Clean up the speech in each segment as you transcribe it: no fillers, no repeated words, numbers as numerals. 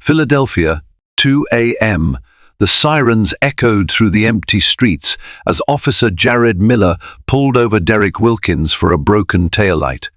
Philadelphia, 2 a.m. The sirens echoed through the empty streets as Officer Jared Miller pulled over Derek Wilkins for a broken taillight.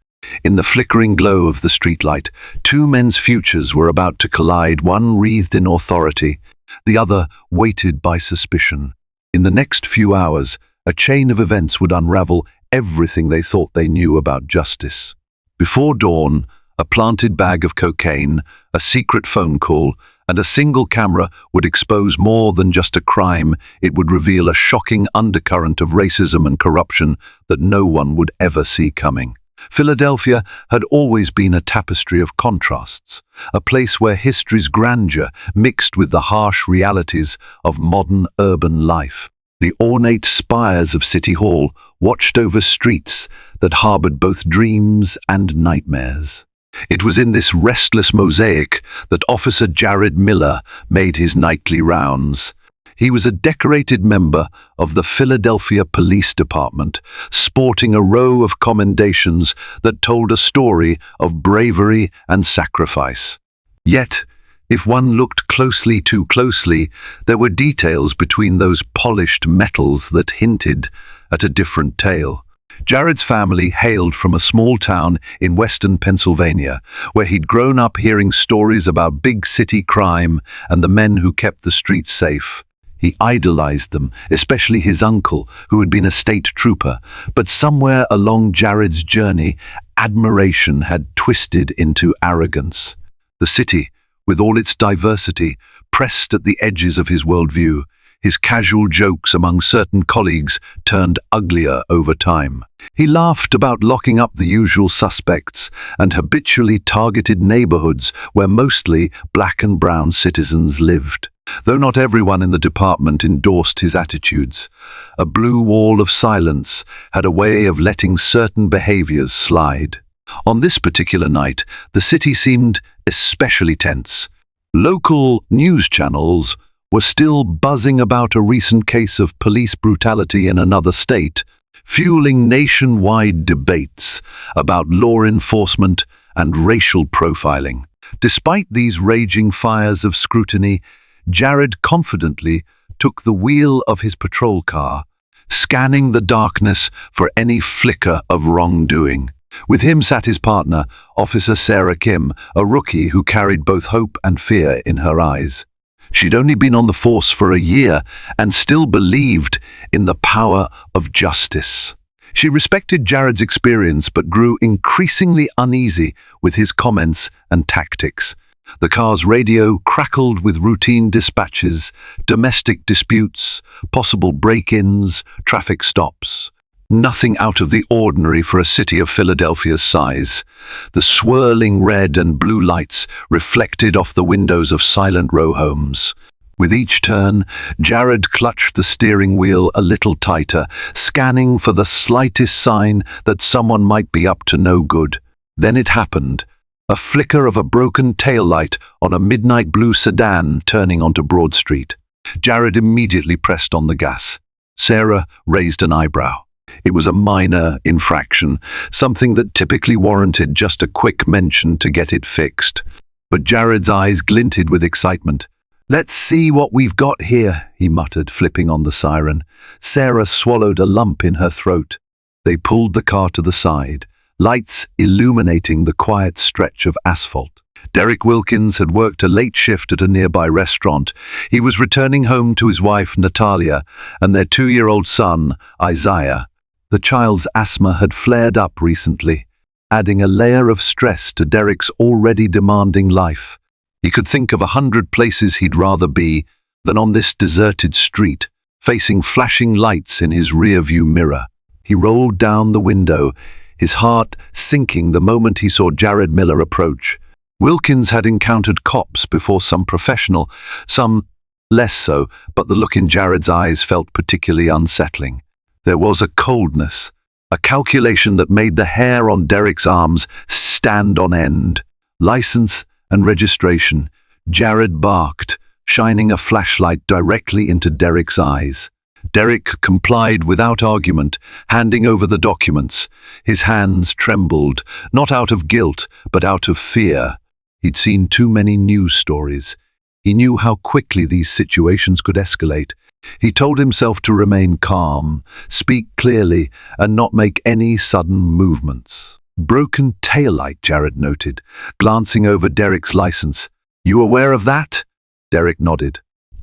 In the flickering glow of the streetlight, two men's futures were about to collide, one wreathed in authority, the other weighted by suspicion. In the next few hours, a chain of events would unravel everything they thought they knew about justice. Before dawn, a planted bag of cocaine, a secret phone call, and a single camera would expose more than just a crime. It would reveal a shocking undercurrent of racism and corruption that no one would ever see coming. Philadelphia had always been a tapestry of contrasts, a place where history's grandeur mixed with the harsh realities of modern urban life. The ornate spires of City Hall watched over streets that harbored both dreams and nightmares. It was in this restless mosaic that Officer Jared Miller made his nightly rounds. He was a decorated member of the Philadelphia Police Department, sporting a row of commendations that told a story of bravery and sacrifice. Yet, if one looked too closely, there were details between those polished metals that hinted at a different tale. Jared's family hailed from a small town in western Pennsylvania, where he'd grown up hearing stories about big city crime and the men who kept the streets safe. He idolized them, especially his uncle, who had been a state trooper. But somewhere along Jared's journey, admiration had twisted into arrogance. The city, with all its diversity, pressed at the edges of his worldview. His casual jokes among certain colleagues turned uglier over time. He laughed about locking up the usual suspects and habitually targeted neighborhoods where mostly black and brown citizens lived. Though not everyone in the department endorsed his attitudes, a blue wall of silence had a way of letting certain behaviors slide. On this particular night, the city seemed especially tense. Local news channels were still buzzing about a recent case of police brutality in another state, fueling nationwide debates about law enforcement and racial profiling. Despite these raging fires of scrutiny, Jared confidently took the wheel of his patrol car, scanning the darkness for any flicker of wrongdoing. With him sat his partner, Officer Sarah Kim, a rookie who carried both hope and fear in her eyes. She'd only been on the force for a year and still believed in the power of justice. She respected Jared's experience but grew increasingly uneasy with his comments and tactics. The car's radio crackled with routine dispatches, domestic disputes, possible break-ins, traffic stops. Nothing out of the ordinary for a city of Philadelphia's size. The swirling red and blue lights reflected off the windows of silent row homes. With each turn, Jared clutched the steering wheel a little tighter, scanning for the slightest sign that someone might be up to no good. Then it happened. A flicker of a broken taillight on a midnight blue sedan turning onto Broad Street. Jared immediately pressed on the gas. Sarah raised an eyebrow. It was a minor infraction, something that typically warranted just a quick mention to get it fixed. But Jared's eyes glinted with excitement. "Let's see what we've got here," he muttered, flipping on the siren. Sarah swallowed a lump in her throat. They pulled the car to the side, lights illuminating the quiet stretch of asphalt. Derek Wilkins had worked a late shift at a nearby restaurant. He was returning home to his wife, Natalia, and their 2-year-old son, Isaiah. The child's asthma had flared up recently, adding a layer of stress to Derek's already demanding life. He could think of 100 places he'd rather be than on this deserted street, facing flashing lights in his rearview mirror. He rolled down the window, his heart sinking the moment he saw Jared Miller approach. Wilkins had encountered cops before, some professional, some less so, but the look in Jared's eyes felt particularly unsettling. There was a coldness, a calculation that made the hair on Derek's arms stand on end. License and registration. Jared barked, shining a flashlight directly into Derek's eyes. Derek complied without argument, handing over the documents. His hands trembled, not out of guilt, but out of fear. He'd seen too many news stories. He knew how quickly these situations could escalate. He told himself to remain calm, speak clearly, and not make any sudden movements. Broken taillight, Jared noted, glancing over Derek's license. You aware of that? Derek nodded.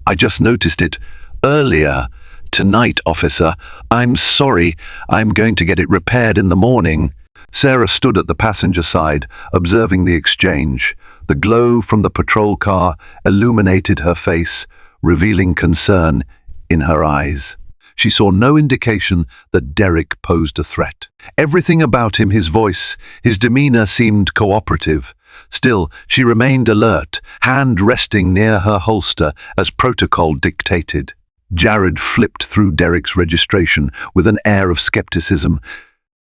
I just noticed it earlier. Tonight, officer. I'm sorry. I'm going to get it repaired in the morning. Sarah stood at the passenger side, observing the exchange. The glow from the patrol car illuminated her face, revealing concern in her eyes. She saw no indication that Derek posed a threat. Everything about him, his voice, his demeanor seemed cooperative. Still, she remained alert, hand resting near her holster as protocol dictated. Jared flipped through Derek's registration with an air of skepticism.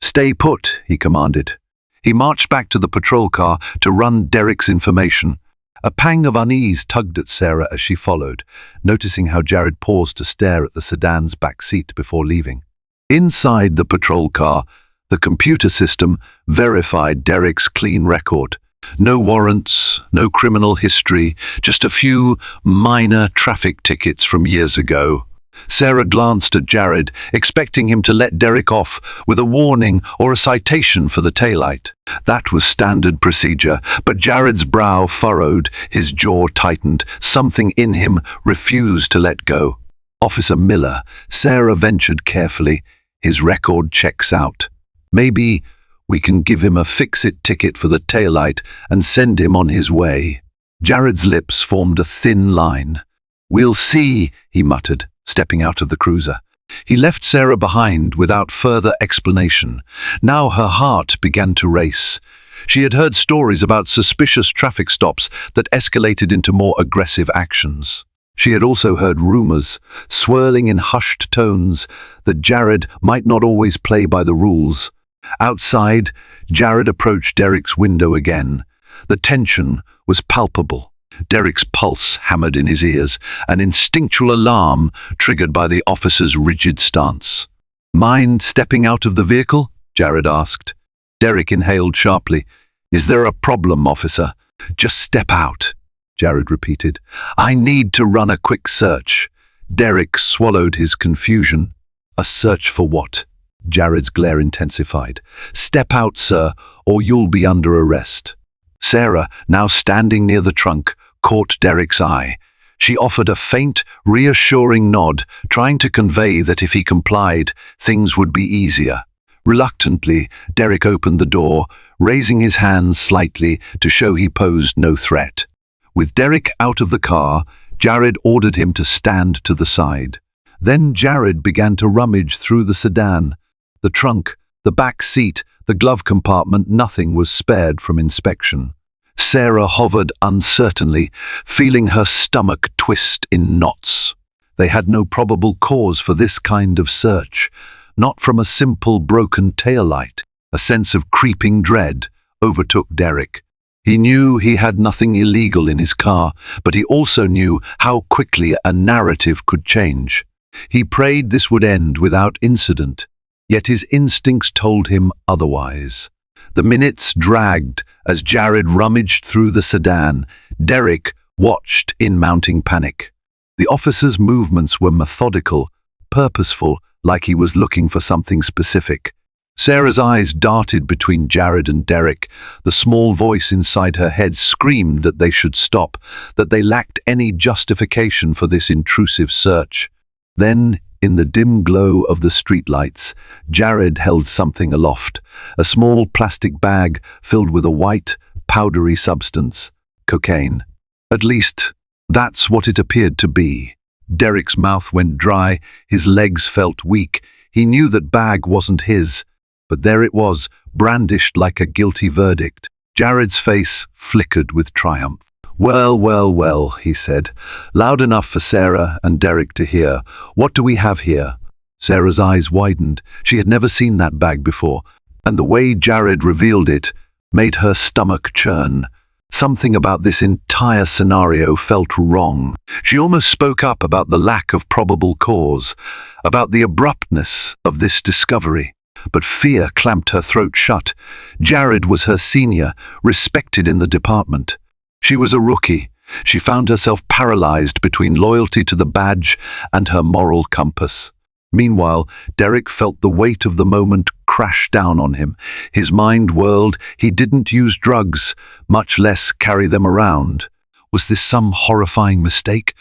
Stay put, he commanded. He marched back to the patrol car to run Derek's information. A pang of unease tugged at Sarah as she followed, noticing how Jared paused to stare at the sedan's back seat before leaving. Inside the patrol car, the computer system verified Derek's clean record. No warrants, no criminal history, just a few minor traffic tickets from years ago. Sarah glanced at Jared, expecting him to let Derek off with a warning or a citation for the taillight. That was standard procedure, but Jared's brow furrowed, his jaw tightened. Something in him refused to let go. Officer Miller, Sarah ventured carefully. His record checks out. Maybe we can give him a fix-it ticket for the taillight and send him on his way. Jared's lips formed a thin line. We'll see, he muttered, stepping out of the cruiser. He left Sarah behind without further explanation. Now her heart began to race. She had heard stories about suspicious traffic stops that escalated into more aggressive actions. She had also heard rumors, swirling in hushed tones, that Jared might not always play by the rules. Outside, Jared approached Derek's window again. The tension was palpable. Derek's pulse hammered in his ears, an instinctual alarm triggered by the officer's rigid stance. Mind stepping out of the vehicle? Jared asked. Derek inhaled sharply. Is there a problem, officer? Just step out, Jared repeated. I need to run a quick search. Derek swallowed his confusion. A search for what? Jared's glare intensified. Step out, sir, or you'll be under arrest. Sarah, now standing near the trunk, caught Derek's eye. She offered a faint, reassuring nod, trying to convey that if he complied, things would be easier. Reluctantly, Derek opened the door, raising his hands slightly to show he posed no threat. With Derek out of the car, Jared ordered him to stand to the side. Then Jared began to rummage through the sedan. The trunk, the back seat, the glove compartment, nothing was spared from inspection. Sarah hovered uncertainly, feeling her stomach twist in knots. They had no probable cause for this kind of search, not from a simple broken taillight. A sense of creeping dread overtook Derek. He knew he had nothing illegal in his car, but he also knew how quickly a narrative could change. He prayed this would end without incident, yet his instincts told him otherwise. The minutes dragged as Jared rummaged through the sedan. Derek watched in mounting panic. The officer's movements were methodical, purposeful, like he was looking for something specific. Sarah's eyes darted between Jared and Derek. The small voice inside her head screamed that they should stop, that they lacked any justification for this intrusive search. Then, in the dim glow of the streetlights, Jared held something aloft, a small plastic bag filled with a white, powdery substance, cocaine. At least, that's what it appeared to be. Derek's mouth went dry, his legs felt weak. He knew that bag wasn't his, but there it was, brandished like a guilty verdict. Jared's face flickered with triumph. Well, well, well, he said, loud enough for Sarah and Derek to hear. What do we have here? Sarah's eyes widened. She had never seen that bag before, and the way Jared revealed it made her stomach churn. Something about this entire scenario felt wrong. She almost spoke up about the lack of probable cause, about the abruptness of this discovery. But fear clamped her throat shut. Jared was her senior, respected in the department. She was a rookie. She found herself paralyzed between loyalty to the badge and her moral compass. Meanwhile, Derek felt the weight of the moment crash down on him. His mind whirled. He didn't use drugs, much less carry them around. Was this some horrifying mistake,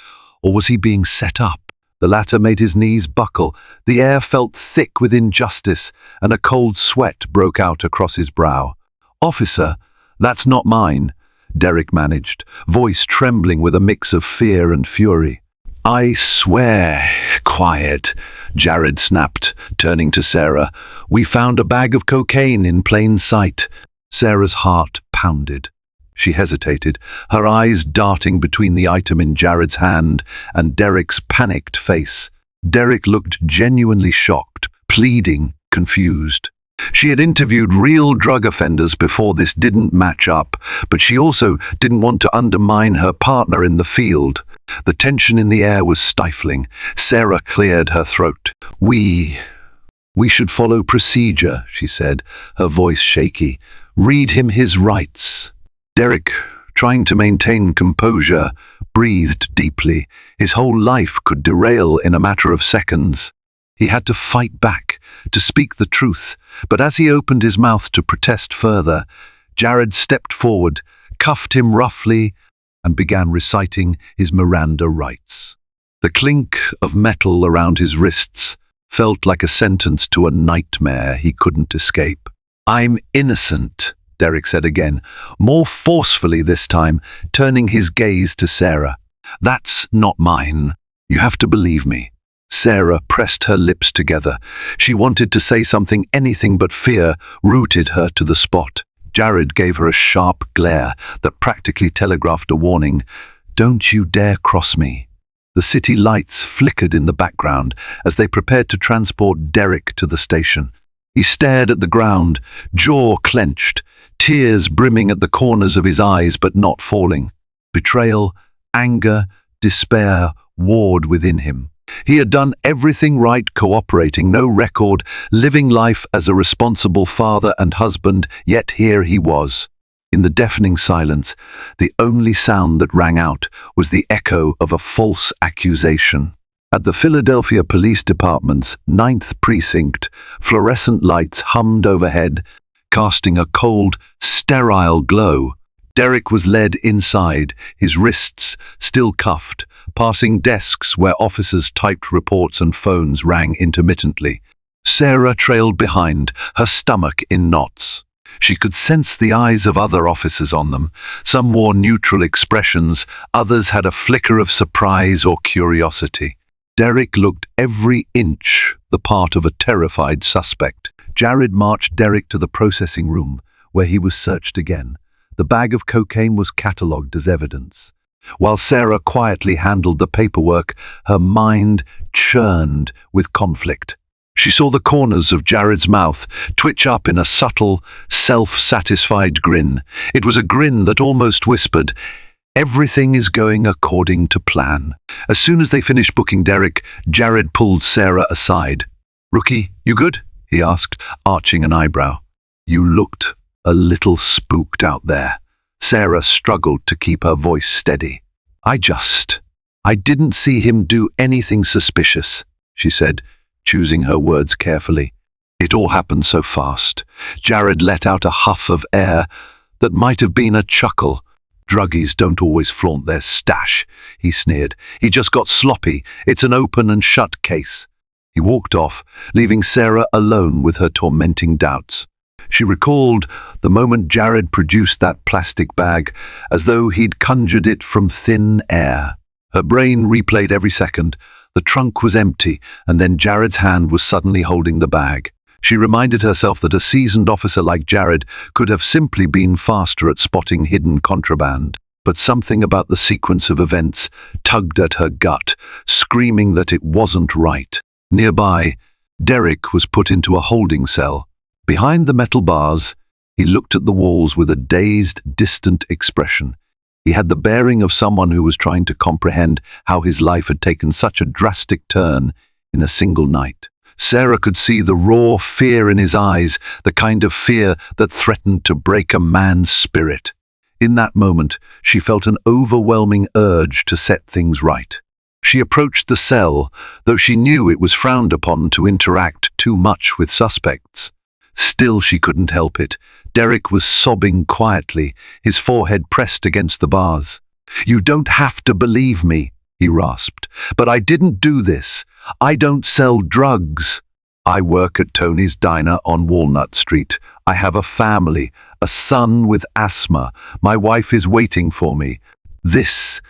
or was he being set up? The latter made his knees buckle. The air felt thick with injustice, and a cold sweat broke out across his brow. "Officer, that's not mine," Derek managed, voice trembling with a mix of fear and fury. "I swear." "Quiet," Jared snapped, turning to Sarah. "We found a bag of cocaine in plain sight." Sarah's heart pounded. She hesitated, her eyes darting between the item in Jared's hand and Derek's panicked face. Derek looked genuinely shocked, pleading, confused. She had interviewed real drug offenders before this didn't match up, but she also didn't want to undermine her partner in the field. The tension in the air was stifling. Sarah cleared her throat. We should follow procedure," she said, her voice shaky. "Read him his rights." Derek, trying to maintain composure, breathed deeply. His whole life could derail in a matter of seconds. He had to fight back, to speak the truth, but as he opened his mouth to protest further, Jared stepped forward, cuffed him roughly, and began reciting his Miranda rights. The clink of metal around his wrists felt like a sentence to a nightmare he couldn't escape. "I'm innocent," Derek said again, more forcefully this time, turning his gaze to Sarah. "That's not mine. You have to believe me." Sarah pressed her lips together. She wanted to say something, anything but fear rooted her to the spot. Jared gave her a sharp glare that practically telegraphed a warning. "Don't you dare cross me." The city lights flickered in the background as they prepared to transport Derek to the station. He stared at the ground, jaw clenched, tears brimming at the corners of his eyes but not falling. Betrayal, anger, despair warred within him. He had done everything right, cooperating, no record, living life as a responsible father and husband, yet here he was. In the deafening silence, the only sound that rang out was the echo of a false accusation. At the Philadelphia Police Department's 9th Precinct, fluorescent lights hummed overhead, casting a cold, sterile glow. Derek was led inside, his wrists still cuffed, passing desks where officers typed reports and phones rang intermittently. Sarah trailed behind, her stomach in knots. She could sense the eyes of other officers on them. Some wore neutral expressions, others had a flicker of surprise or curiosity. Derek looked every inch the part of a terrified suspect. Jared marched Derek to the processing room, where he was searched again. The bag of cocaine was catalogued as evidence. While Sarah quietly handled the paperwork, her mind churned with conflict. She saw the corners of Jared's mouth twitch up in a subtle, self-satisfied grin. It was a grin that almost whispered, "Everything is going according to plan." As soon as they finished booking Derek, Jared pulled Sarah aside. "Rookie, you good?" he asked, arching an eyebrow. "You looked a little spooked out there." Sarah struggled to keep her voice steady. I didn't see him do anything suspicious," she said, choosing her words carefully. It all happened so fast. Jared let out a huff of air that might have been a chuckle. "Druggies don't always flaunt their stash," he sneered. "He just got sloppy. It's an open and shut case." He walked off, leaving Sarah alone with her tormenting doubts. She recalled the moment Jared produced that plastic bag, as though he'd conjured it from thin air. Her brain replayed every second. The trunk was empty, and then Jared's hand was suddenly holding the bag. She reminded herself that a seasoned officer like Jared could have simply been faster at spotting hidden contraband. But something about the sequence of events tugged at her gut, screaming that it wasn't right. Nearby, Derek was put into a holding cell. Behind the metal bars, he looked at the walls with a dazed, distant expression. He had the bearing of someone who was trying to comprehend how his life had taken such a drastic turn in a single night. Sarah could see the raw fear in his eyes, the kind of fear that threatened to break a man's spirit. In that moment, she felt an overwhelming urge to set things right. She approached the cell, though she knew it was frowned upon to interact too much with suspects. Still, she couldn't help it. Derek was sobbing quietly, his forehead pressed against the bars. "You don't have to believe me," he rasped, "but I didn't do this. I don't sell drugs. I work at Tony's Diner on Walnut Street. I have a family, a son with asthma. My wife is waiting for me. This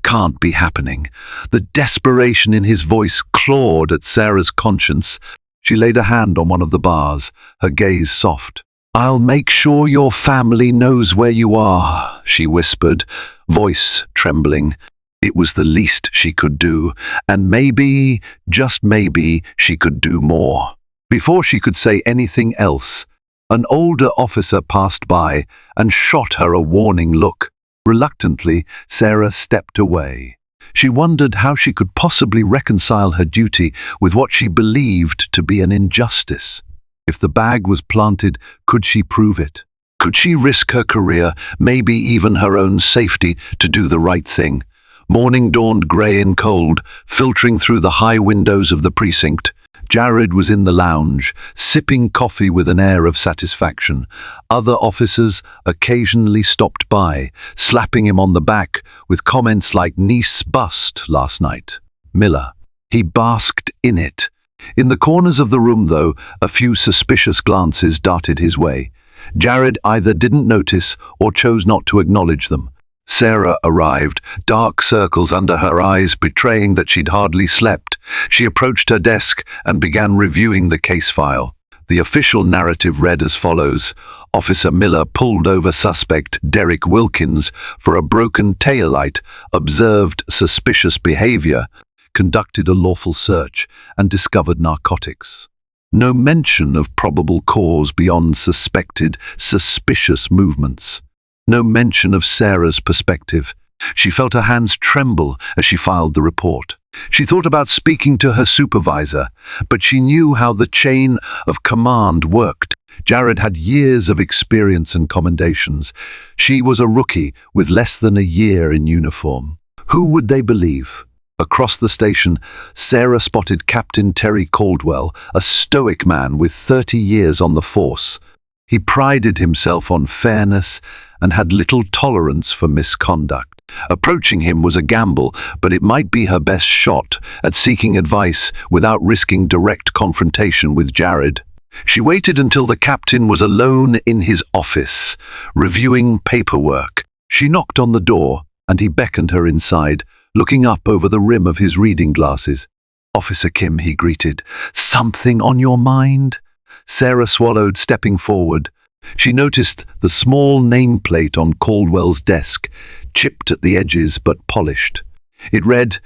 can't be happening." The desperation in his voice clawed at Sarah's conscience. She laid a hand on one of the bars, her gaze soft. "I'll make sure your family knows where you are," she whispered, voice trembling. It was the least she could do, and maybe, just maybe, she could do more. Before she could say anything else, an older officer passed by and shot her a warning look. Reluctantly, Sarah stepped away. She wondered how she could possibly reconcile her duty with what she believed to be an injustice. If the bag was planted, could she prove it? Could she risk her career, maybe even her own safety, to do the right thing? Morning dawned grey and cold, filtering through the high windows of the precinct. Jared was in the lounge, sipping coffee with an air of satisfaction. Other officers occasionally stopped by, slapping him on the back with comments like "nice bust last night." Miller. He basked in it. In the corners of the room, though, a few suspicious glances darted his way. Jared either didn't notice or chose not to acknowledge them. Sarah arrived, dark circles under her eyes betraying that she'd hardly slept. She approached her desk and began reviewing the case file. The official narrative read as follows: Officer Miller pulled over suspect Derek Wilkins for a broken taillight, observed suspicious behavior, conducted a lawful search, and discovered narcotics. No mention of probable cause beyond suspected suspicious movements. No mention of Sarah's perspective. She felt her hands tremble as she filed the report. She thought about speaking to her supervisor, but she knew how the chain of command worked. Jared had years of experience and commendations. She was a rookie with less than a year in uniform. Who would they believe? Across the station, Sarah spotted Captain Terry Caldwell, a stoic man with 30 years on the force. He prided himself on fairness and had little tolerance for misconduct. Approaching him was a gamble, but it might be her best shot at seeking advice without risking direct confrontation with Jared. She waited until the captain was alone in his office, reviewing paperwork. She knocked on the door, and he beckoned her inside, looking up over the rim of his reading glasses. "Officer Kim," he greeted. "Something on your mind?" Sarah swallowed, stepping forward. She noticed the small nameplate on Caldwell's desk, chipped at the edges but polished. It read,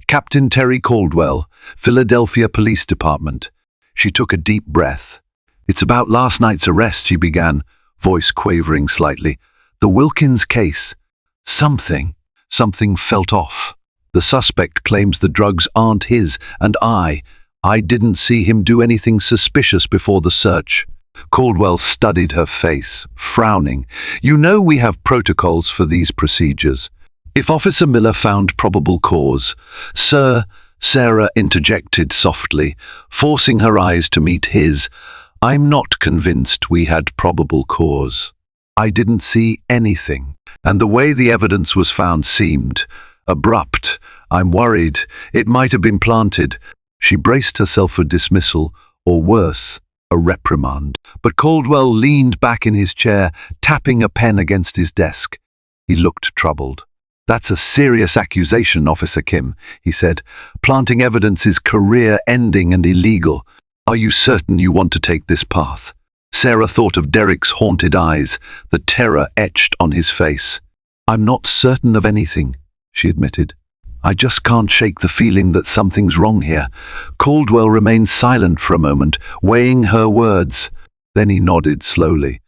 "Captain Terry Caldwell, Philadelphia Police Department." She took a deep breath. "It's about last night's arrest," she began, voice quavering slightly. "The Wilkins case. Something felt off. The suspect claims the drugs aren't his, and I didn't see him do anything suspicious before the search." Caldwell studied her face, frowning. "You know we have protocols for these procedures. If Officer Miller found probable cause..." "Sir," Sarah interjected softly, forcing her eyes to meet his, "I'm not convinced we had probable cause. I didn't see anything, and the way the evidence was found seemed abrupt. I'm worried it might have been planted." She braced herself for dismissal, or worse, a reprimand. But Caldwell leaned back in his chair, tapping a pen against his desk. He looked troubled. "That's a serious accusation, Officer Kim," he said. "Planting evidence is career-ending and illegal. Are you certain you want to take this path?" Sarah thought of Derek's haunted eyes, the terror etched on his face. "I'm not certain of anything," she admitted. "I just can't shake the feeling that something's wrong here." Caldwell remained silent for a moment, weighing her words. Then he nodded slowly.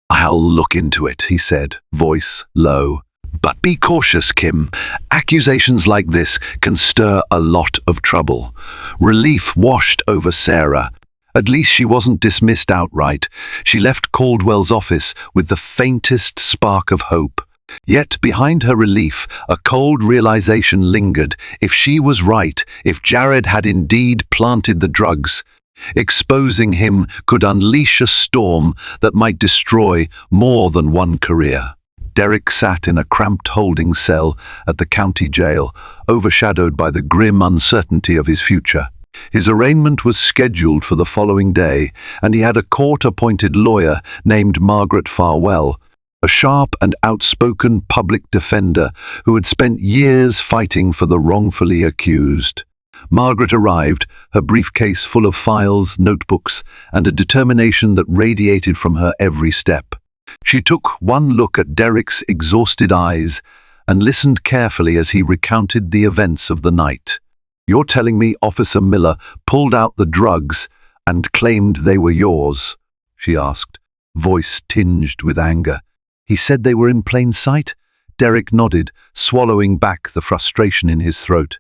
"I'll look into it," he said, voice low. "But be cautious, Kim. Accusations like this can stir a lot of trouble." Relief washed over Sarah. At least she wasn't dismissed outright. She left Caldwell's office with the faintest spark of hope. Yet behind her relief, a cold realization lingered. If she was right, if Jared had indeed planted the drugs, exposing him could unleash a storm that might destroy more than one career. Derek sat in a cramped holding cell at the county jail, overshadowed by the grim uncertainty of his future. His arraignment was scheduled for the following day, and he had a court-appointed lawyer named Margaret Farwell, a sharp and outspoken public defender who had spent years fighting for the wrongfully accused. Margaret arrived, her briefcase full of files, notebooks, and a determination that radiated from her every step. She took one look at Derek's exhausted eyes and listened carefully as he recounted the events of the night. "You're telling me Officer Miller pulled out the drugs and claimed they were yours?" she asked, voice tinged with anger. "He said they were in plain sight?" Derek nodded, swallowing back the frustration in his throat.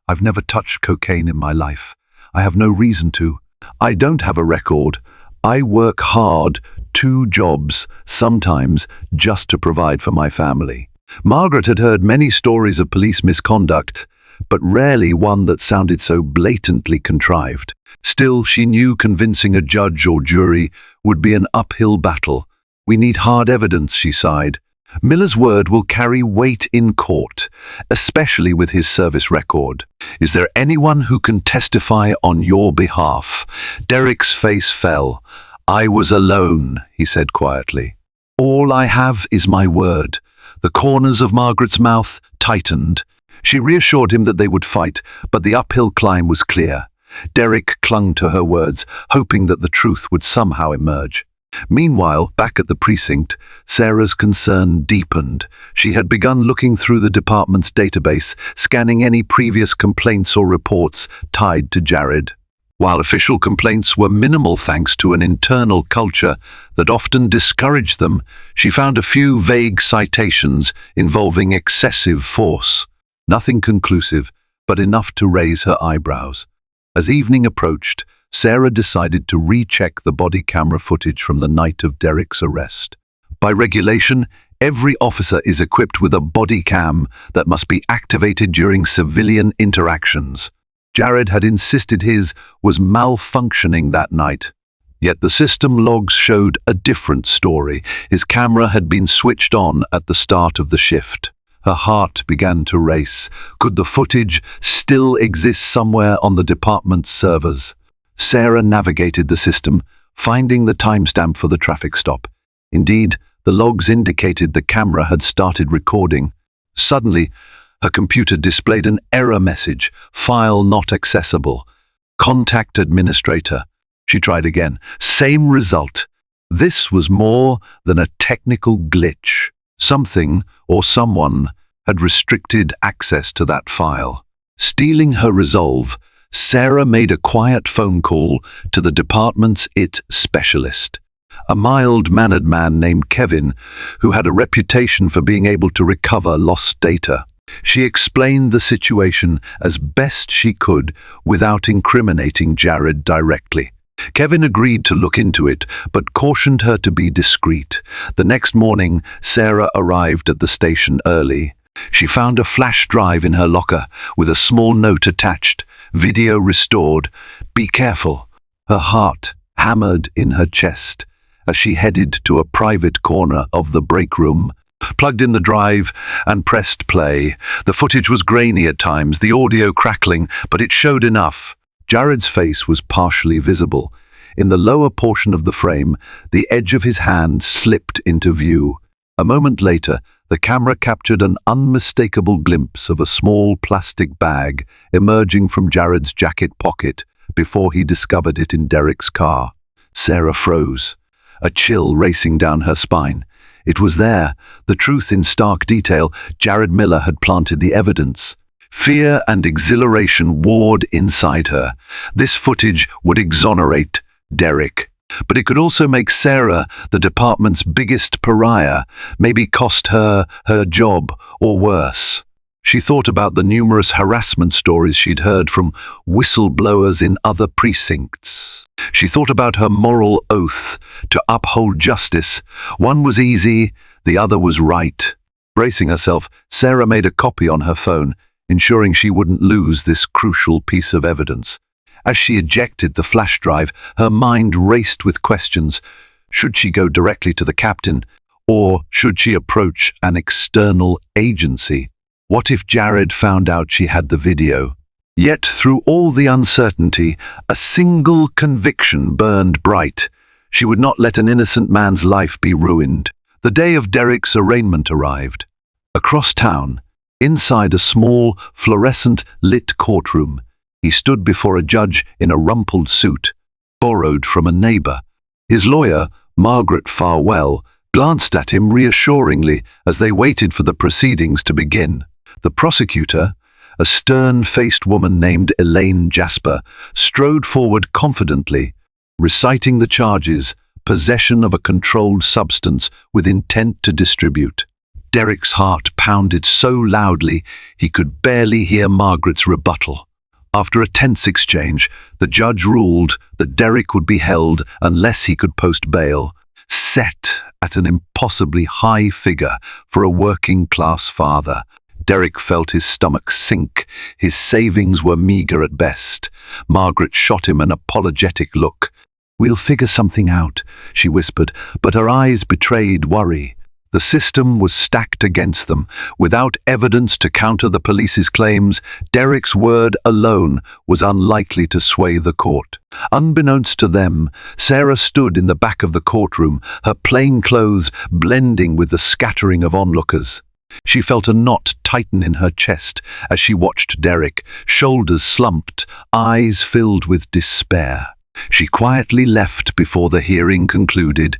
"I've never touched cocaine in my life. I have no reason to. I don't have a record. I work hard, 2 jobs, sometimes just to provide for my family." Margaret had heard many stories of police misconduct, but rarely one that sounded so blatantly contrived. Still, she knew convincing a judge or jury would be an uphill battle. "We need hard evidence," she sighed. "Miller's word will carry weight in court, especially with his service record. Is there anyone who can testify on your behalf?" Derek's face fell. "I was alone," he said quietly. "All I have is my word." The corners of Margaret's mouth tightened. She reassured him that they would fight, but the uphill climb was clear. Derek clung to her words, hoping that the truth would somehow emerge. Meanwhile, back at the precinct, Sarah's concern deepened. She had begun looking through the department's database, scanning any previous complaints or reports tied to Jared. While official complaints were minimal thanks to an internal culture that often discouraged them, she found a few vague citations involving excessive force. Nothing conclusive, but enough to raise her eyebrows. As evening approached, Sarah decided to recheck the body camera footage from the night of Derek's arrest. By regulation, every officer is equipped with a body cam that must be activated during civilian interactions. Jared had insisted his was malfunctioning that night. Yet the system logs showed a different story. His camera had been switched on at the start of the shift. Her heart began to race. Could the footage still exist somewhere on the department's servers? Sarah navigated the system, finding the timestamp for the traffic stop. Indeed, the logs indicated the camera had started recording. Suddenly, her computer displayed an error message, "File not accessible. Contact administrator." She tried again. Same result. This was more than a technical glitch. Something or someone had restricted access to that file. Stealing her resolve, Sarah made a quiet phone call to the department's IT specialist, a mild-mannered man named Kevin, who had a reputation for being able to recover lost data. She explained the situation as best she could without incriminating Jared directly. Kevin agreed to look into it, but cautioned her to be discreet. The next morning, Sarah arrived at the station early. She found a flash drive in her locker with a small note attached, "Video restored. Be careful." Her heart hammered in her chest as she headed to a private corner of the break room, plugged in the drive and pressed play. The footage was grainy at times, the audio crackling, but it showed enough. Jared's face was partially visible. In the lower portion of the frame, the edge of his hand slipped into view. A moment later, the camera captured an unmistakable glimpse of a small plastic bag emerging from Jared's jacket pocket before he discovered it in Derek's car. Sarah froze, a chill racing down her spine. It was there, the truth in stark detail. Jared Miller had planted the evidence. Fear and exhilaration warred inside her. This footage would exonerate Derek. But it could also make Sarah the department's biggest pariah, maybe cost her her job or worse. She thought about the numerous harassment stories she'd heard from whistleblowers in other precincts. She thought about her moral oath to uphold justice. One was easy, the other was right. Bracing herself, Sarah made a copy on her phone, ensuring she wouldn't lose this crucial piece of evidence. As she ejected the flash drive, her mind raced with questions. Should she go directly to the captain, or should she approach an external agency? What if Jared found out she had the video? Yet through all the uncertainty, a single conviction burned bright. She would not let an innocent man's life be ruined. The day of Derek's arraignment arrived. Across town, inside a small, fluorescent-lit courtroom, he stood before a judge in a rumpled suit, borrowed from a neighbor. His lawyer, Margaret Farwell, glanced at him reassuringly as they waited for the proceedings to begin. The prosecutor, a stern-faced woman named Elaine Jasper, strode forward confidently, reciting the charges: possession of a controlled substance with intent to distribute. Derek's heart pounded so loudly he could barely hear Margaret's rebuttal. After a tense exchange, the judge ruled that Derek would be held unless he could post bail, set at an impossibly high figure for a working-class father. Derek felt his stomach sink. His savings were meager at best. Margaret shot him an apologetic look. "We'll figure something out," she whispered, but her eyes betrayed worry. The system was stacked against them. Without evidence to counter the police's claims, Derek's word alone was unlikely to sway the court. Unbeknownst to them, Sarah stood in the back of the courtroom, her plain clothes blending with the scattering of onlookers. She felt a knot tighten in her chest as she watched Derek, shoulders slumped, eyes filled with despair. She quietly left before the hearing concluded,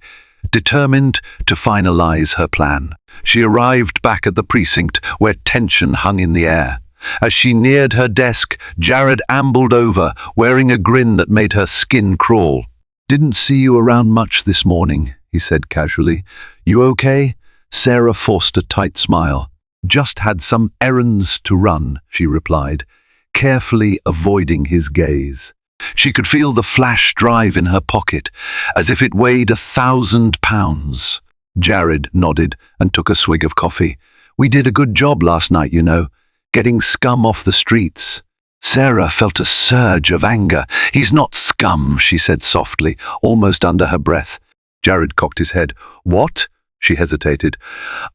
determined to finalize her plan. She arrived back at the precinct where tension hung in the air. As she neared her desk, Jared ambled over, wearing a grin that made her skin crawl. "Didn't see you around much this morning," he said casually. "You okay?" Sarah forced a tight smile. "Just had some errands to run," she replied, carefully avoiding his gaze. She could feel the flash drive in her pocket, as if it weighed 1,000 pounds. Jared nodded and took a swig of coffee. "We did a good job last night, you know, getting scum off the streets." Sarah felt a surge of anger. "He's not scum," she said softly, almost under her breath. Jared cocked his head. "What?" She hesitated.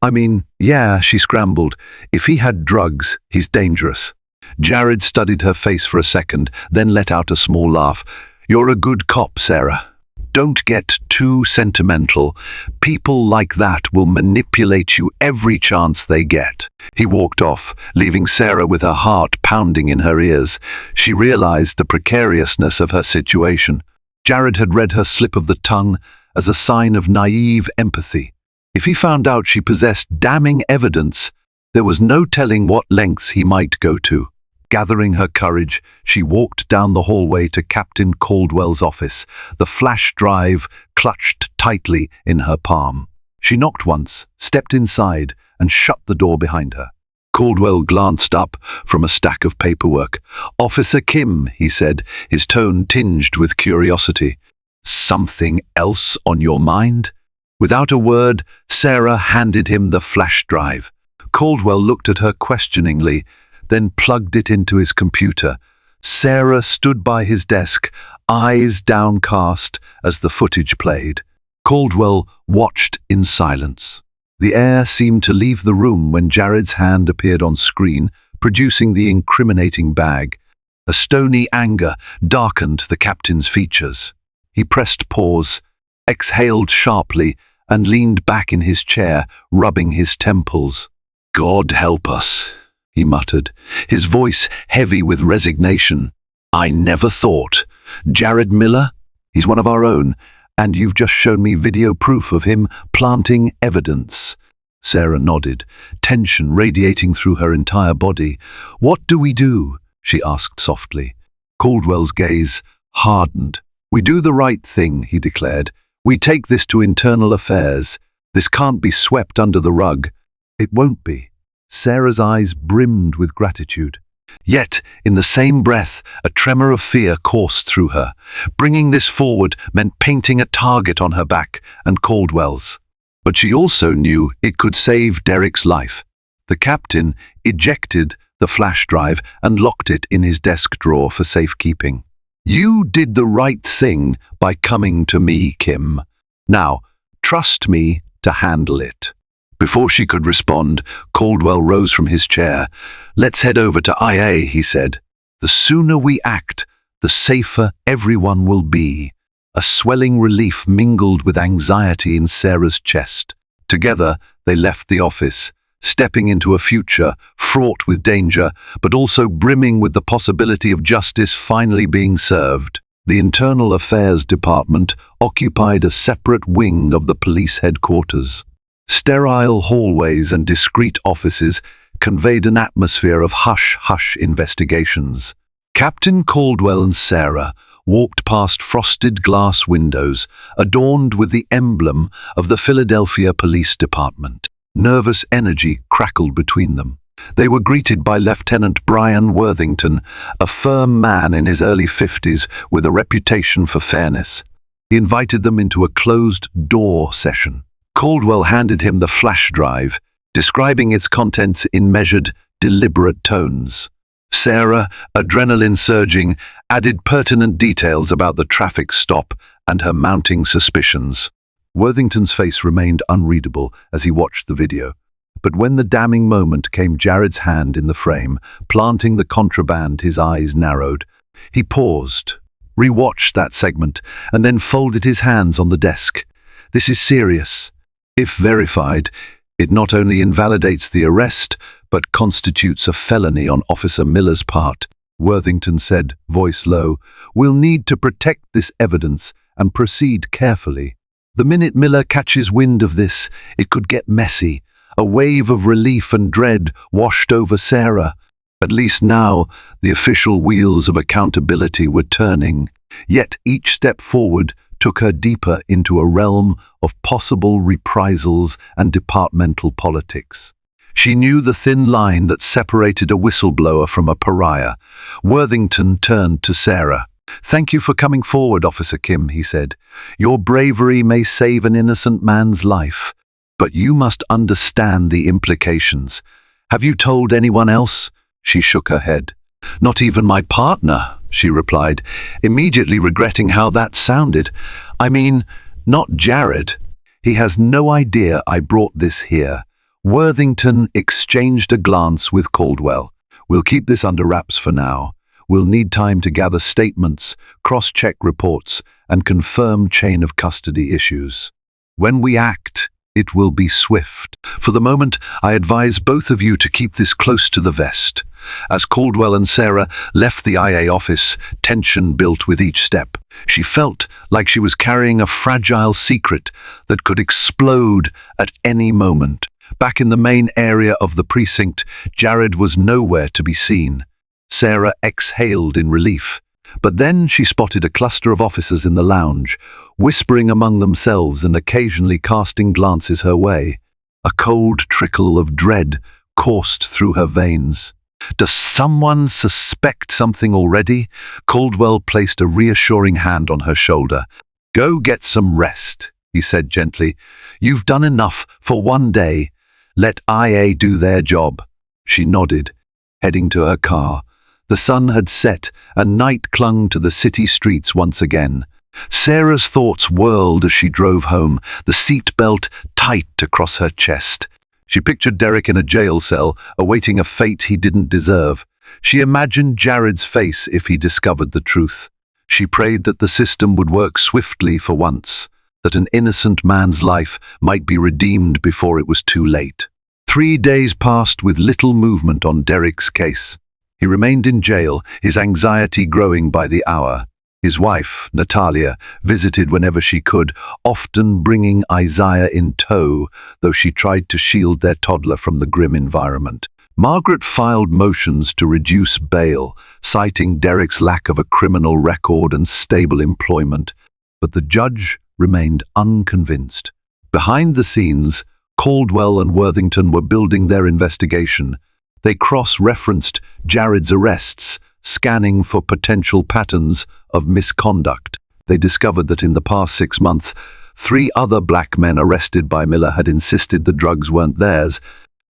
"I mean, yeah," she scrambled. "If he had drugs, he's dangerous." Jared studied her face for a second, then let out a small laugh. "You're a good cop, Sarah. Don't get too sentimental. People like that will manipulate you every chance they get." He walked off, leaving Sarah with her heart pounding in her ears. She realized the precariousness of her situation. Jared had read her slip of the tongue as a sign of naive empathy. If he found out she possessed damning evidence, there was no telling what lengths he might go to. Gathering her courage, she walked down the hallway to Captain Caldwell's office, the flash drive clutched tightly in her palm. She knocked once, stepped inside, and shut the door behind her. Caldwell glanced up from a stack of paperwork. "Officer Kim," he said, his tone tinged with curiosity. "Something else on your mind?" Without a word, Sarah handed him the flash drive. Caldwell looked at her questioningly, then plugged it into his computer. Sarah stood by his desk, eyes downcast as the footage played. Caldwell watched in silence. The air seemed to leave the room when Jared's hand appeared on screen, producing the incriminating bag. A stony anger darkened the captain's features. He pressed pause, exhaled sharply, and leaned back in his chair, rubbing his temples. "God help us," he muttered, his voice heavy with resignation. "I never thought. Jared Miller? He's one of our own, and you've just shown me video proof of him planting evidence." Sarah nodded, tension radiating through her entire body. "What do we do?" she asked softly. Caldwell's gaze hardened. "We do the right thing," he declared. "We take this to internal affairs. This can't be swept under the rug." "It won't be." Sarah's eyes brimmed with gratitude. Yet, in the same breath, a tremor of fear coursed through her. Bringing this forward meant painting a target on her back and Caldwell's. But she also knew it could save Derek's life. The captain ejected the flash drive and locked it in his desk drawer for safekeeping. "You did the right thing by coming to me, Kim. Now, trust me to handle it." Before she could respond, Caldwell rose from his chair. "Let's head over to IA," he said. "The sooner we act, the safer everyone will be." A swelling relief mingled with anxiety in Sarah's chest. Together, they left the office, stepping into a future fraught with danger, but also brimming with the possibility of justice finally being served. The Internal Affairs Department occupied a separate wing of the police headquarters. Sterile hallways and discreet offices conveyed an atmosphere of hush-hush investigations. Captain Caldwell and Sarah walked past frosted glass windows adorned with the emblem of the Philadelphia Police Department. Nervous energy crackled between them. They were greeted by Lieutenant Brian Worthington, a firm man in his early 50s with a reputation for fairness. He invited them into a closed-door session. Caldwell handed him the flash drive, describing its contents in measured, deliberate tones. Sarah, adrenaline surging, added pertinent details about the traffic stop and her mounting suspicions. Worthington's face remained unreadable as he watched the video. But when the damning moment came, Jared's hand in the frame, planting the contraband, his eyes narrowed. He paused, rewatched that segment, and then folded his hands on the desk. "This is serious. If verified, it not only invalidates the arrest, but constitutes a felony on Officer Miller's part," Worthington said, voice low. "We'll need to protect this evidence and proceed carefully. The minute Miller catches wind of this, it could get messy." A wave of relief and dread washed over Sarah. At least now, the official wheels of accountability were turning. Yet each step forward took her deeper into a realm of possible reprisals and departmental politics. She knew the thin line that separated a whistleblower from a pariah. Worthington turned to Sarah. "Thank you for coming forward, Officer Kim," he said. "Your bravery may save an innocent man's life, but you must understand the implications. Have you told anyone else?" She shook her head. "Not even my partner," she replied, immediately regretting how that sounded. "I mean, not Jared. He has no idea I brought this here." Worthington exchanged a glance with Caldwell. "We'll keep this under wraps for now. We'll need time to gather statements, cross-check reports, and confirm chain of custody issues. When we act, it will be swift. For the moment, I advise both of you to keep this close to the vest." As Caldwell and Sarah left the IA office, tension built with each step. She felt like she was carrying a fragile secret that could explode at any moment. Back in the main area of the precinct, Jared was nowhere to be seen. Sarah exhaled in relief. But then she spotted a cluster of officers in the lounge, whispering among themselves and occasionally casting glances her way. A cold trickle of dread coursed through her veins. "Does someone suspect something already?" Caldwell placed a reassuring hand on her shoulder. "Go get some rest," he said gently. "You've done enough for one day. Let IA do their job." She nodded, heading to her car. The sun had set, and night clung to the city streets once again. Sarah's thoughts whirled as she drove home, the seat belt tight across her chest. She pictured Derek in a jail cell, awaiting a fate he didn't deserve. She imagined Jared's face if he discovered the truth. She prayed that the system would work swiftly for once, that an innocent man's life might be redeemed before it was too late. 3 days passed with little movement on Derek's case. He remained in jail, his anxiety growing by the hour. His wife, Natalia, visited whenever she could, often bringing Isaiah in tow, though she tried to shield their toddler from the grim environment. Margaret filed motions to reduce bail, citing Derek's lack of a criminal record and stable employment, but the judge remained unconvinced. Behind the scenes, Caldwell and Worthington were building their investigation. They cross-referenced Jared's arrests, scanning for potential patterns of misconduct. They discovered that in the past 6 months, 3 other black men arrested by Miller had insisted the drugs weren't theirs,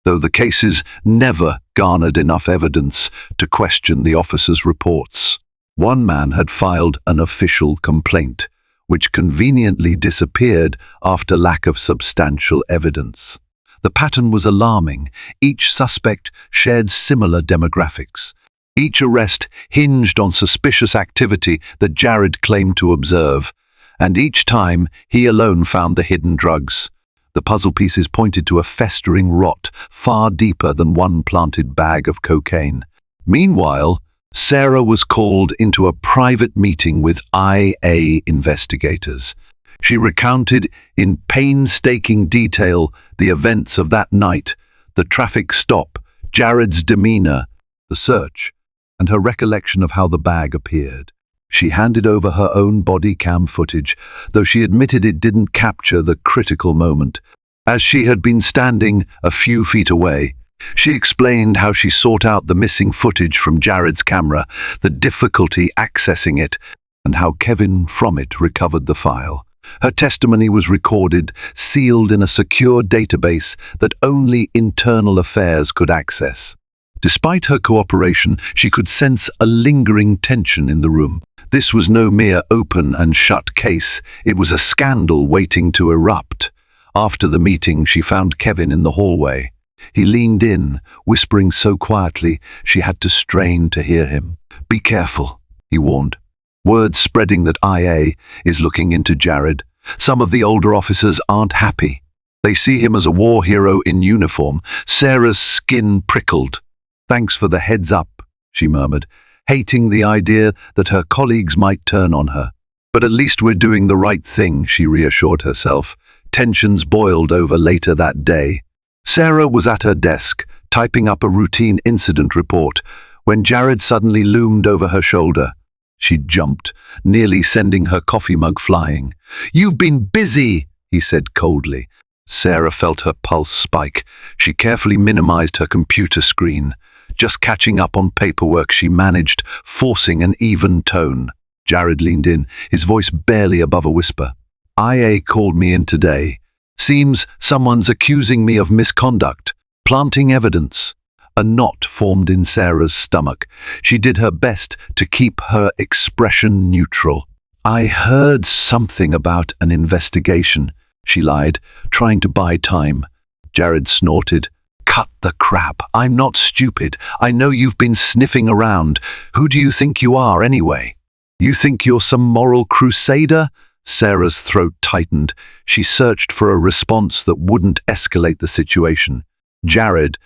though the cases never garnered enough evidence to question the officers' reports. One man had filed an official complaint, which conveniently disappeared after lack of substantial evidence. The pattern was alarming. Each suspect shared similar demographics. Each arrest hinged on suspicious activity that Jared claimed to observe, and each time he alone found the hidden drugs. The puzzle pieces pointed to a festering rot far deeper than one planted bag of cocaine. Meanwhile, Sarah was called into a private meeting with IA investigators. She recounted in painstaking detail the events of that night, the traffic stop, Jared's demeanor, the search, and her recollection of how the bag appeared. She handed over her own body cam footage, though she admitted it didn't capture the critical moment. As she had been standing a few feet away, she explained how she sought out the missing footage from Jared's camera, the difficulty accessing it, and how Kevin from it recovered the file. Her testimony was recorded, sealed in a secure database that only Internal Affairs could access. Despite her cooperation, she could sense a lingering tension in the room. This was no mere open and shut case. It was a scandal waiting to erupt. After the meeting, she found Kevin in the hallway. He leaned in, whispering so quietly she had to strain to hear him. "Be careful," he warned. Word spreading that IA is looking into Jared. Some of the older officers aren't happy. They see him as a war hero in uniform. Sarah's skin prickled. "Thanks for the heads up," she murmured, hating the idea that her colleagues might turn on her. "But at least we're doing the right thing," she reassured herself. Tensions boiled over later that day. Sarah was at her desk, typing up a routine incident report, when Jared suddenly loomed over her shoulder. She jumped, nearly sending her coffee mug flying. "You've been busy," he said coldly. Sarah felt her pulse spike. She carefully minimized her computer screen. Just catching up on paperwork, she managed, forcing an even tone. Jared leaned in, his voice barely above a whisper. "IA called me in today. Seems someone's accusing me of misconduct, planting evidence." A knot formed in Sarah's stomach. She did her best to keep her expression neutral. "I heard something about an investigation," she lied, trying to buy time. Jared snorted. "Cut the crap. I'm not stupid. I know you've been sniffing around. Who do you think you are, anyway? You think you're some moral crusader?" Sarah's throat tightened. She searched for a response that wouldn't escalate the situation. "Jared,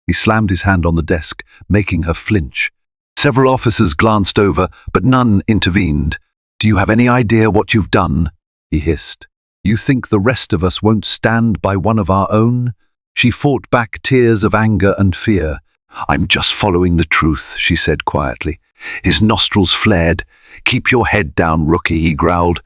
He slammed his hand on the desk, making her flinch. Several officers glanced over, but none intervened. "Do you have any idea what you've done?" he hissed. "You think the rest of us won't stand by one of our own?" She fought back tears of anger and fear. "I'm just following the truth," she said quietly. His nostrils flared. "Keep your head down, rookie," he growled.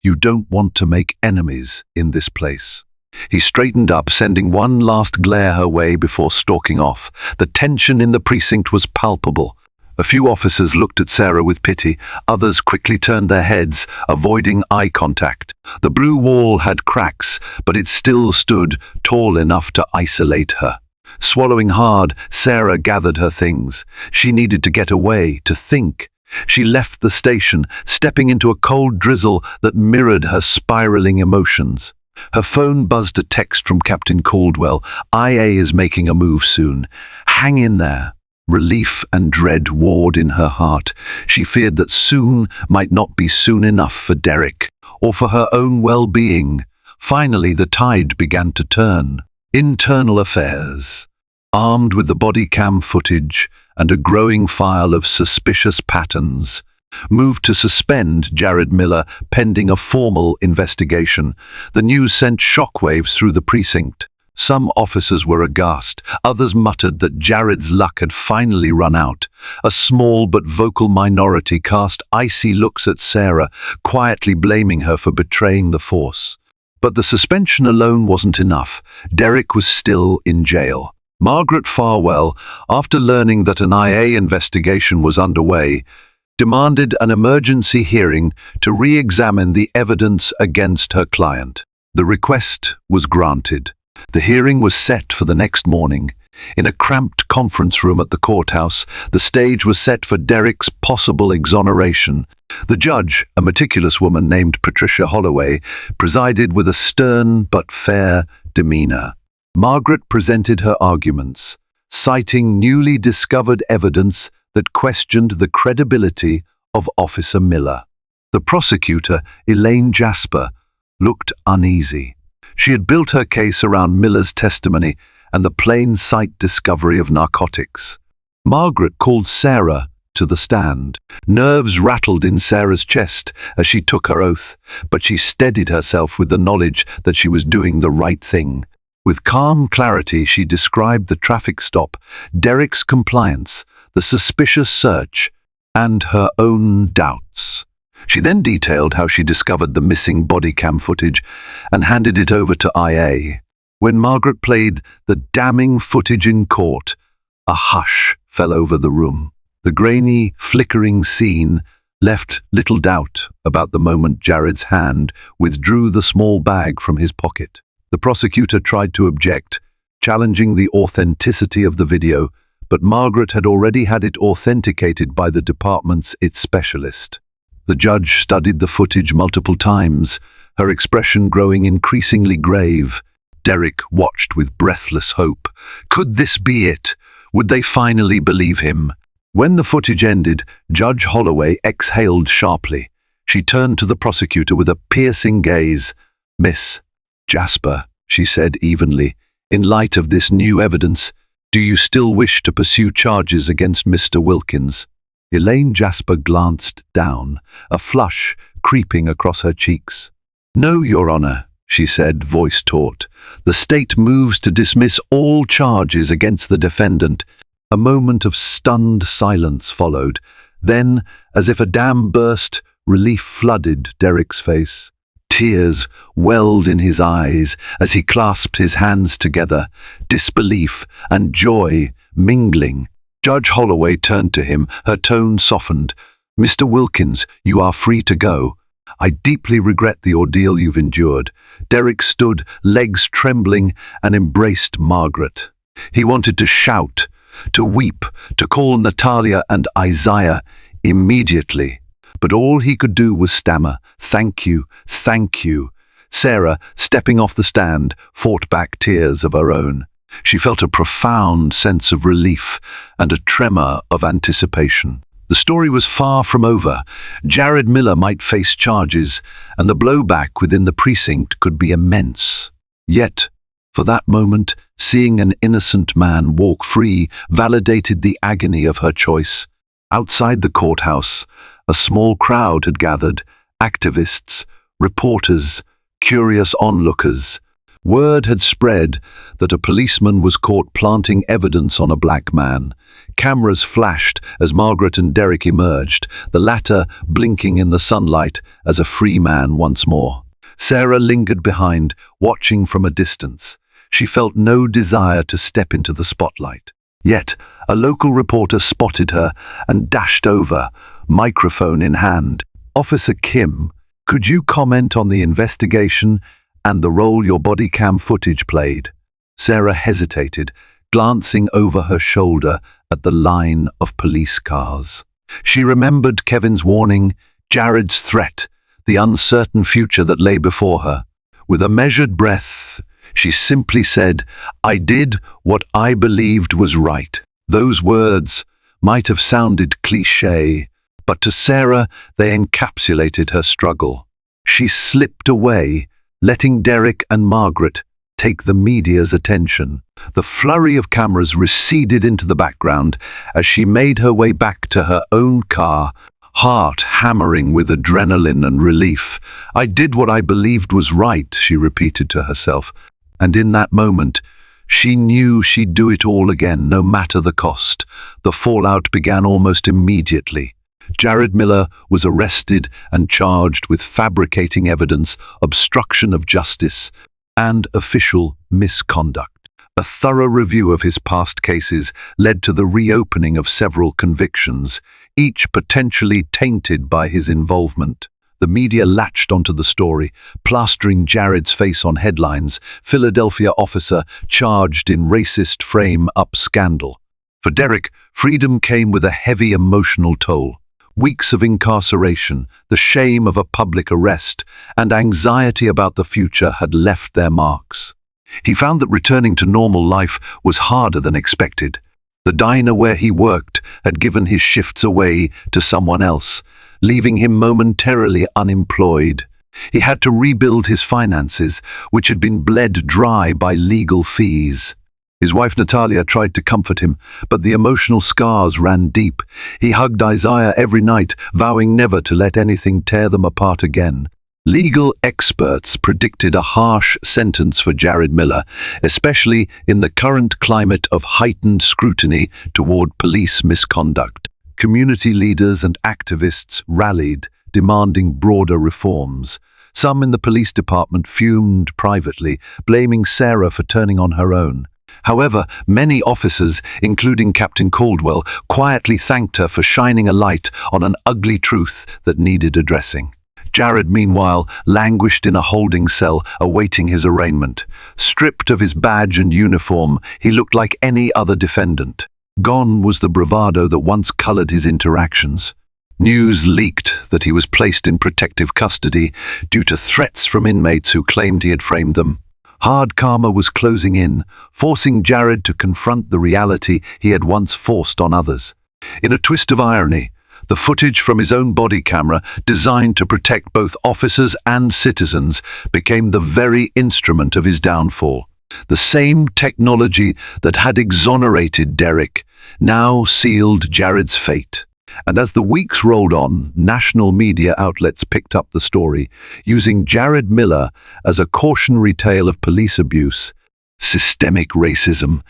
"You don't want to make enemies in this place." He straightened up, sending one last glare her way before stalking off. The tension in the precinct was palpable. A few officers looked at Sarah with pity. Others quickly turned their heads, avoiding eye contact. The blue wall had cracks, but it still stood tall enough to isolate her. Swallowing hard, Sarah gathered her things. She needed to get away, to think. She left the station, stepping into a cold drizzle that mirrored her spiraling emotions. Her phone buzzed a text from Captain Caldwell. "IA is making a move soon. Hang in there." Relief and dread warred in her heart. She feared that soon might not be soon enough for Derek, or for her own well-being. Finally, the tide began to turn. Internal Affairs, armed with the body cam footage and a growing file of suspicious patterns, moved to suspend Jared Miller pending a formal investigation. The news sent shockwaves through the precinct. Some officers were aghast. Others muttered that Jared's luck had finally run out. A small but vocal minority cast icy looks at Sarah, quietly blaming her for betraying the force. But the suspension alone wasn't enough. Derek was still in jail. Margaret Farwell, after learning that an IA investigation was underway, demanded an emergency hearing to re-examine the evidence against her client. The request was granted. The hearing was set for the next morning. In a cramped conference room at the courthouse, the stage was set for Derek's possible exoneration. The judge, a meticulous woman named Patricia Holloway, presided with a stern but fair demeanor. Margaret presented her arguments, citing newly discovered evidence that questioned the credibility of Officer Miller. The prosecutor, Elaine Jasper, looked uneasy. She had built her case around Miller's testimony and the plain sight discovery of narcotics. Margaret called Sarah to the stand. Nerves rattled in Sarah's chest as she took her oath, but she steadied herself with the knowledge that she was doing the right thing. With calm clarity, she described the traffic stop, Derek's compliance, the suspicious search, and her own doubts. She then detailed how she discovered the missing body cam footage and handed it over to IA. When Margaret played the damning footage in court, a hush fell over the room. The grainy, flickering scene left little doubt about the moment Jared's hand withdrew the small bag from his pocket. The prosecutor tried to object, challenging the authenticity of the video, but Margaret had already had it authenticated by the department's its specialist. The judge studied the footage multiple times, her expression growing increasingly grave. Derek watched with breathless hope. Could this be it? Would they finally believe him? When the footage ended, Judge Holloway exhaled sharply. She turned to the prosecutor with a piercing gaze. "Miss Jasper," she said evenly, "in light of this new evidence, do you still wish to pursue charges against Mr. Wilkins?" Elaine Jasper glanced down, a flush creeping across her cheeks. "No, Your Honor," she said, voice taut. "The state moves to dismiss all charges against the defendant." A moment of stunned silence followed. Then, as if a dam burst, relief flooded Derek's face. Tears welled in his eyes as he clasped his hands together, disbelief and joy mingling. Judge Holloway turned to him, her tone softened. "Mr. Wilkins, you are free to go. I deeply regret the ordeal you've endured." Derek stood, legs trembling, and embraced Margaret. He wanted to shout, to weep, to call Natalia and Isaiah immediately. But all he could do was stammer, "Thank you, thank you." Sarah, stepping off the stand, fought back tears of her own. She felt a profound sense of relief and a tremor of anticipation. The story was far from over. Jared Miller might face charges, and the blowback within the precinct could be immense. Yet, for that moment, seeing an innocent man walk free validated the agony of her choice. Outside the courthouse, a small crowd had gathered, activists, reporters, curious onlookers. Word had spread that a policeman was caught planting evidence on a black man. Cameras flashed as Margaret and Derek emerged, the latter blinking in the sunlight as a free man once more. Sarah lingered behind, watching from a distance. She felt no desire to step into the spotlight. Yet, a local reporter spotted her and dashed over, microphone in hand. "Officer Kim, could you comment on the investigation and the role your body cam footage played?" Sarah hesitated, glancing over her shoulder at the line of police cars. She remembered Kevin's warning, Jared's threat, the uncertain future that lay before her. With a measured breath, she simply said, "I did what I believed was right." Those words might have sounded cliché, but to Sarah they encapsulated her struggle. She slipped away, letting Derek and Margaret take the media's attention. The flurry of cameras receded into the background as she made her way back to her own car, heart hammering with adrenaline and relief. "I did what I believed was right," she repeated to herself. And in that moment, she knew she'd do it all again, no matter the cost. The fallout began almost immediately. Jared Miller was arrested and charged with fabricating evidence, obstruction of justice, and official misconduct. A thorough review of his past cases led to the reopening of several convictions, each potentially tainted by his involvement. The media latched onto the story, plastering Jared's face on headlines, "Philadelphia officer charged in racist frame-up scandal." For Derek, freedom came with a heavy emotional toll. Weeks of incarceration, the shame of a public arrest, and anxiety about the future had left their marks. He found that returning to normal life was harder than expected. The diner where he worked had given his shifts away to someone else, leaving him momentarily unemployed. He had to rebuild his finances, which had been bled dry by legal fees. His wife Natalia tried to comfort him, but the emotional scars ran deep. He hugged Isaiah every night, vowing never to let anything tear them apart again. Legal experts predicted a harsh sentence for Jared Miller, especially in the current climate of heightened scrutiny toward police misconduct. Community leaders and activists rallied, demanding broader reforms. Some in the police department fumed privately, blaming Sarah for turning on her own. However, many officers, including Captain Caldwell, quietly thanked her for shining a light on an ugly truth that needed addressing. Jared, meanwhile, languished in a holding cell, awaiting his arraignment. Stripped of his badge and uniform, he looked like any other defendant. Gone was the bravado that once colored his interactions. News leaked that he was placed in protective custody due to threats from inmates who claimed he had framed them. Hard karma was closing in, forcing Jared to confront the reality he had once forced on others. In a twist of irony, the footage from his own body camera, designed to protect both officers and citizens, became the very instrument of his downfall. The same technology that had exonerated Derek now sealed Jared's fate. And as the weeks rolled on, national media outlets picked up the story, using Jared Miller as a cautionary tale of police abuse, systemic racism,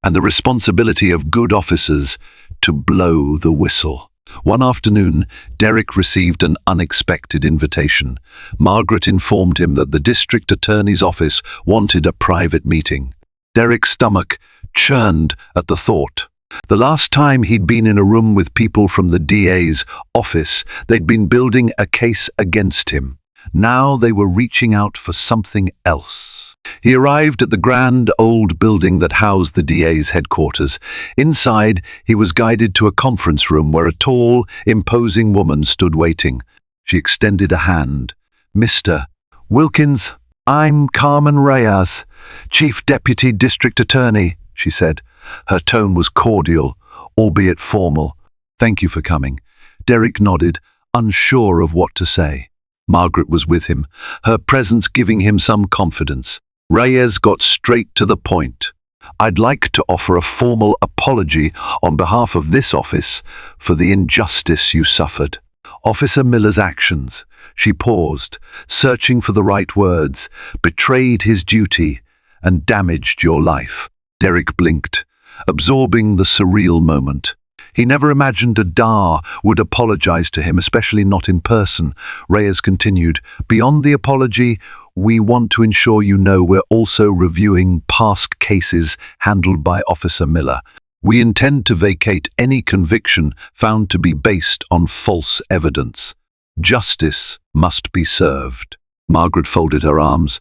and the responsibility of good officers to blow the whistle. One afternoon, Derek received an unexpected invitation. Margaret informed him that the district attorney's office wanted a private meeting. Derek's stomach churned at the thought. The last time he'd been in a room with people from the DA's office, they'd been building a case against him. Now they were reaching out for something else. He arrived at the grand old building that housed the DA's headquarters. Inside, he was guided to a conference room where a tall, imposing woman stood waiting. She extended a hand. "Mr. Wilkins, I'm Carmen Reyes, Chief Deputy District Attorney," she said. Her tone was cordial, albeit formal. "Thank you for coming." Derek nodded, unsure of what to say. Margaret was with him, her presence giving him some confidence. Reyes got straight to the point. "I'd like to offer a formal apology on behalf of this office for the injustice you suffered. Officer Miller's actions," she paused, searching for the right words, "betrayed his duty and damaged your life." Derek blinked, absorbing the surreal moment. He never imagined a DA would apologize to him, especially not in person. Reyes continued, "Beyond the apology, we want to ensure you know we're also reviewing past cases handled by Officer Miller. We intend to vacate any conviction found to be based on false evidence. Justice must be served." Margaret folded her arms.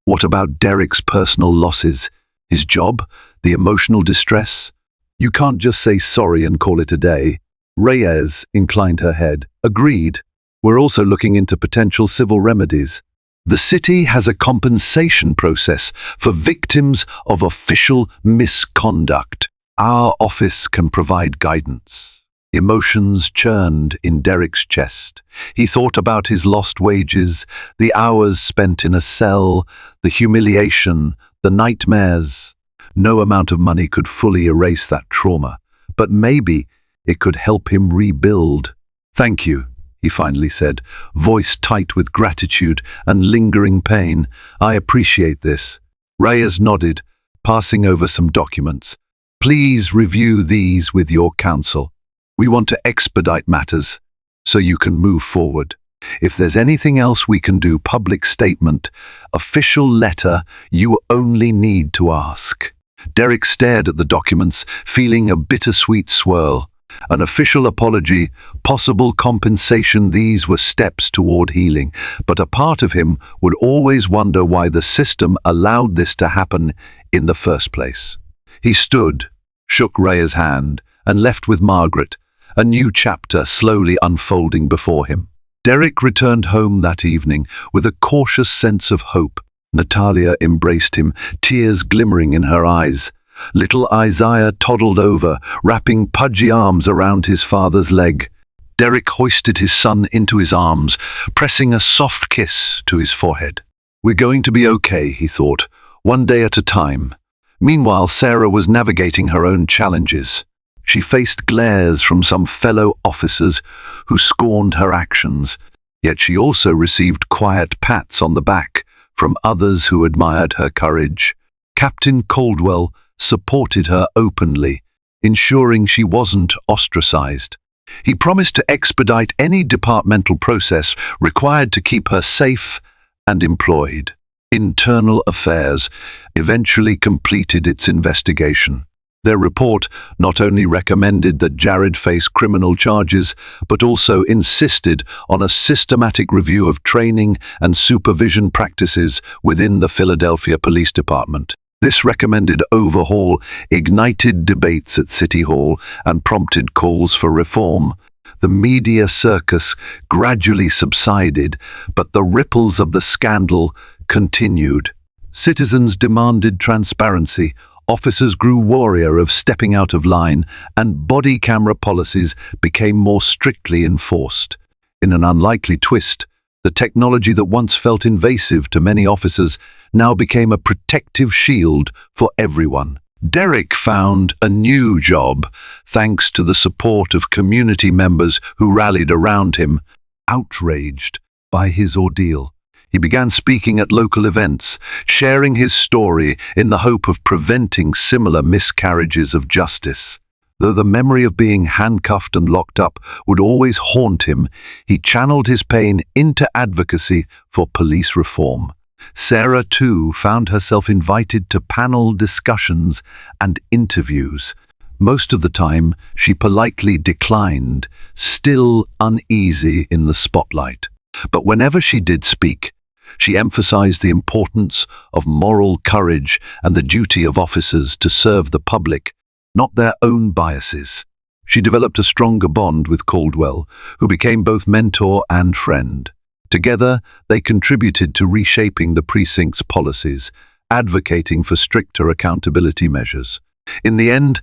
"What about Derek's personal losses? His job? The emotional distress? You can't just say sorry and call it a day." Reyes inclined her head. "Agreed. We're also looking into potential civil remedies. The city has a compensation process for victims of official misconduct. Our office can provide guidance." Emotions churned in Derek's chest. He thought about his lost wages, the hours spent in a cell, the humiliation, the nightmares. No amount of money could fully erase that trauma, but maybe it could help him rebuild. "Thank you," he finally said, voice tight with gratitude and lingering pain. "I appreciate this." Reyes nodded, passing over some documents. "Please review these with your counsel. We want to expedite matters so you can move forward. If there's anything else we can do, public statement, official letter, you only need to ask." Derek stared at the documents, feeling a bittersweet swirl. An official apology, possible compensation, these were steps toward healing, but a part of him would always wonder why the system allowed this to happen in the first place. He stood, shook Rhea's hand, and left with Margaret, a new chapter slowly unfolding before him. Derek returned home that evening with a cautious sense of hope. Natalia embraced him, tears glimmering in her eyes. Little Isaiah toddled over, wrapping pudgy arms around his father's leg. Derek hoisted his son into his arms, pressing a soft kiss to his forehead. "We're going to be okay," he thought, "one day at a time." Meanwhile, Sarah was navigating her own challenges. She faced glares from some fellow officers who scorned her actions, yet she also received quiet pats on the back from others who admired her courage. Captain Caldwell supported her openly, ensuring she wasn't ostracized. He promised to expedite any departmental process required to keep her safe and employed. Internal Affairs eventually completed its investigation. Their report not only recommended that Jared face criminal charges, but also insisted on a systematic review of training and supervision practices within the Philadelphia Police Department. This recommended overhaul ignited debates at City Hall and prompted calls for reform. The media circus gradually subsided, but the ripples of the scandal continued. Citizens demanded transparency, officers grew wary of stepping out of line, and body camera policies became more strictly enforced. In an unlikely twist, the technology that once felt invasive to many officers now became a protective shield for everyone. Derek found a new job thanks to the support of community members who rallied around him. Outraged by his ordeal, he began speaking at local events, sharing his story in the hope of preventing similar miscarriages of justice. Though the memory of being handcuffed and locked up would always haunt him, he channeled his pain into advocacy for police reform. Sarah, too, found herself invited to panel discussions and interviews. Most of the time, she politely declined, still uneasy in the spotlight. But whenever she did speak, she emphasized the importance of moral courage and the duty of officers to serve the public, not their own biases. She developed a stronger bond with Caldwell, who became both mentor and friend. Together, they contributed to reshaping the precinct's policies, advocating for stricter accountability measures. In the end,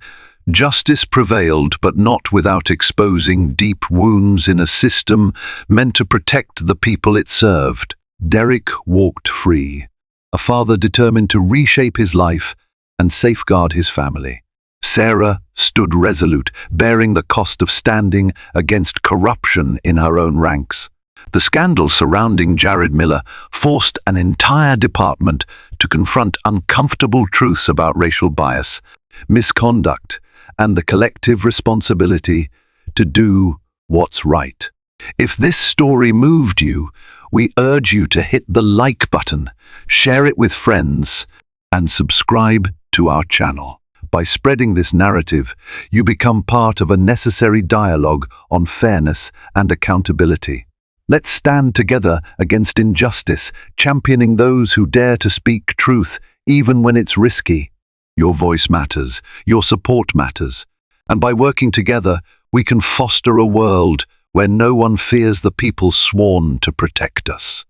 justice prevailed, but not without exposing deep wounds in a system meant to protect the people it served. Derek walked free, a father determined to reshape his life and safeguard his family. Sarah stood resolute, bearing the cost of standing against corruption in her own ranks. The scandal surrounding Jared Miller forced an entire department to confront uncomfortable truths about racial bias, misconduct, and the collective responsibility to do what's right. If this story moved you, we urge you to hit the like button, share it with friends, and subscribe to our channel. By spreading this narrative, you become part of a necessary dialogue on fairness and accountability. Let's stand together against injustice, championing those who dare to speak truth, even when it's risky. Your voice matters, your support matters, and by working together, we can foster a world where no one fears the people sworn to protect us.